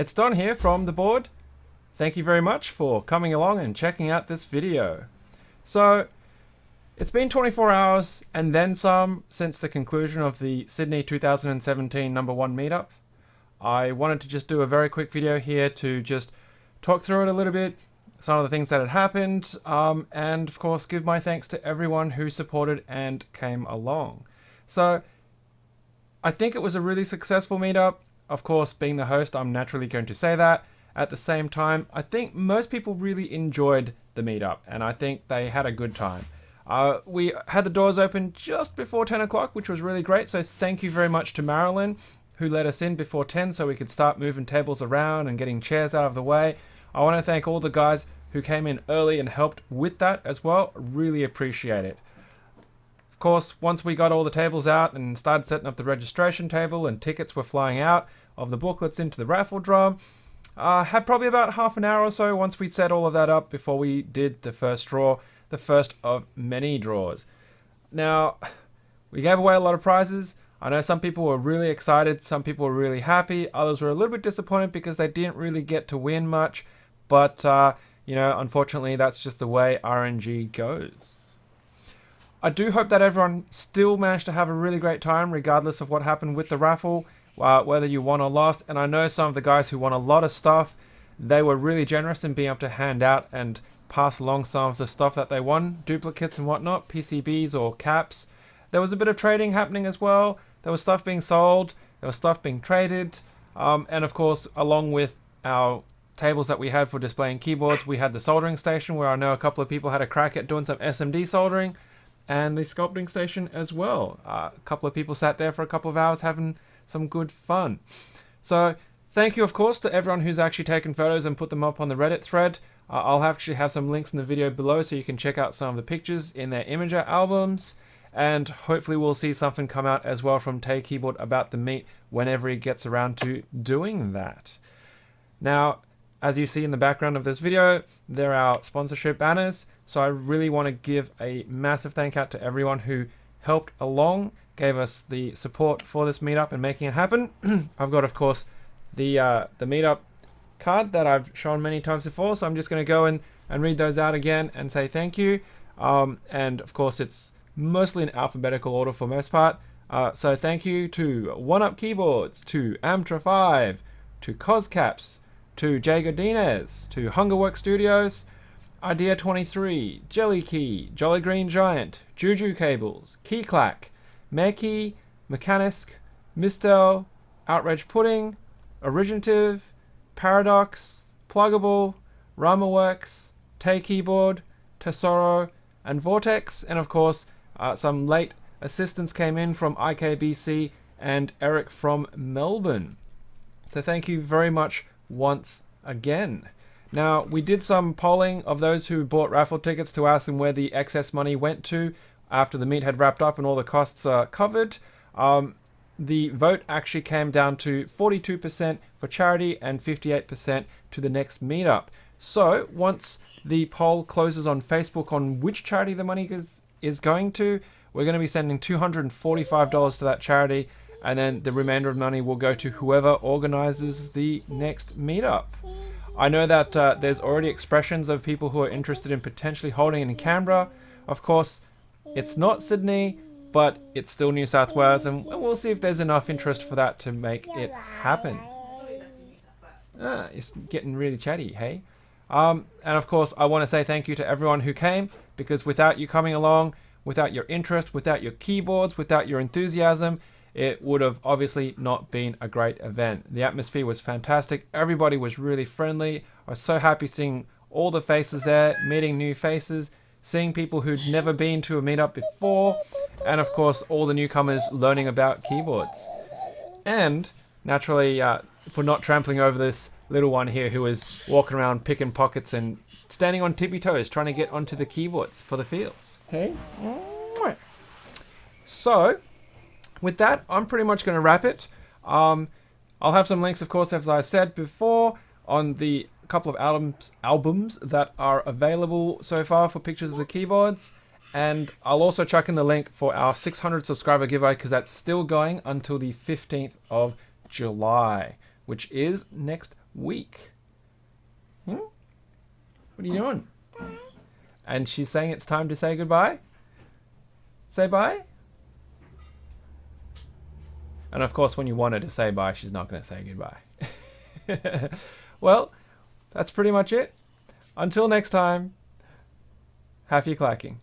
it's Don here from the board. Thank you very much for coming along and checking out this video. So, it's been 24 hours and then some since the conclusion of the Sydney 2017 #1 meetup. I wanted to just do a very quick video here to just talk through it a little bit, some of the things that had happened, and of course give my thanks to everyone who supported and came along. So, I think it was a really successful meetup. Of course, being the host, I'm naturally going to say that. At the same time, I think most people really enjoyed the meetup, and I think they had a good time. We had the doors open just before 10 o'clock, which was really great, so thank you very much to Marilyn, who let us in before 10 so we could start moving tables around and getting chairs out of the way. I want to thank all the guys who came in early and helped with that as well. Really appreciate it. Of course, once we got all the tables out and started setting up the registration table and tickets were flying out of the booklets into the raffle drum, had probably about half an hour or so once we'd set all of that up before we did the first draw, the first of many draws. Now, we gave away a lot of prizes. I know some people were really excited, some people were really happy, others were a little bit disappointed because they didn't really get to win much, but you know, unfortunately that's just the way RNG goes. I do hope that everyone still managed to have a really great time regardless of what happened with the raffle, whether you won or lost. And I know some of the guys who won a lot of stuff, they were really generous in being able to hand out and pass along some of the stuff that they won, duplicates and whatnot, PCBs or caps. There was a bit of trading happening as well. There was stuff being sold, there was stuff being traded, and of course, along with our tables that we had for displaying keyboards, we had the soldering station where I know a couple of people had a crack at doing some SMD soldering, and the sculpting station as well. A couple of people sat there for a couple of hours having some good fun. So thank you of course to everyone who's actually taken photos and put them up on the Reddit thread. I'll actually have some links in the video below so you can check out some of the pictures in their Imager albums, and hopefully we'll see something come out as well from TaeKeyboard about the meet whenever he gets around to doing that. Now, as you see in the background of this video, there are our sponsorship banners, so I really want to give a massive thank out to everyone who helped along, gave us the support for this meetup and making it happen. I've got, of course, the meetup card that I've shown many times before, so I'm just going to go and read those out again and say thank you. And of course, it's mostly in alphabetical order for most part. So thank you to OneUp to Amtra5, to Coz Caps, to Jay Godinez, to Hungerworks Studios, Idea23, JellyKey, Jolly Green Giant, JUJU Cables, KeyClack, Mehkee, Mekanisk, Mistel, OutragedPudding, Originative, Paradox, Plugable, RAMA Works, TaeKeyboard, Tesoro, and Vortex, and of course some late assistance came in from iKBC and Eric from Melbourne. So thank you very much once again. Now, we did some polling of those who bought raffle tickets to ask them where the excess money went to after the meet had wrapped up and all the costs are covered. The vote actually came down to 42% for charity and 58% to the next meetup. So once the poll closes on Facebook on which charity the money is going to, we're going to be sending $245 to that charity, and then the remainder of money will go to whoever organizes the next meetup. I know that there's already expressions of people who are interested in potentially holding it in Canberra. Of course, it's not Sydney, but it's still New South Wales, and we'll see if there's enough interest for that to make it happen. It's getting really chatty, hey? And of course, I want to say thank you to everyone who came, because without you coming along, without your interest, without your keyboards, without your enthusiasm, it would have obviously not been a great event. The atmosphere was fantastic. Everybody was really friendly. I was so happy seeing all the faces there, meeting new faces, seeing people who'd never been to a meetup before, and of course all the newcomers learning about keyboards. And naturally, for not trampling over this little one here who was walking around picking pockets and standing on tippy toes trying to get onto the keyboards for the feels. Hey? So, with that, I'm pretty much going to wrap it. I'll have some links, of course, as I said before, on the couple of albums that are available so far for pictures of the keyboards. And I'll also chuck in the link for our 600 subscriber giveaway, because that's still going until the 15th of July, which is next week. Hmm? What are you doing? And she's saying it's time to say goodbye. Say bye. And of course, when you want her to say bye, she's not going to say goodbye. Well, that's pretty much it. Until next time, happy clacking.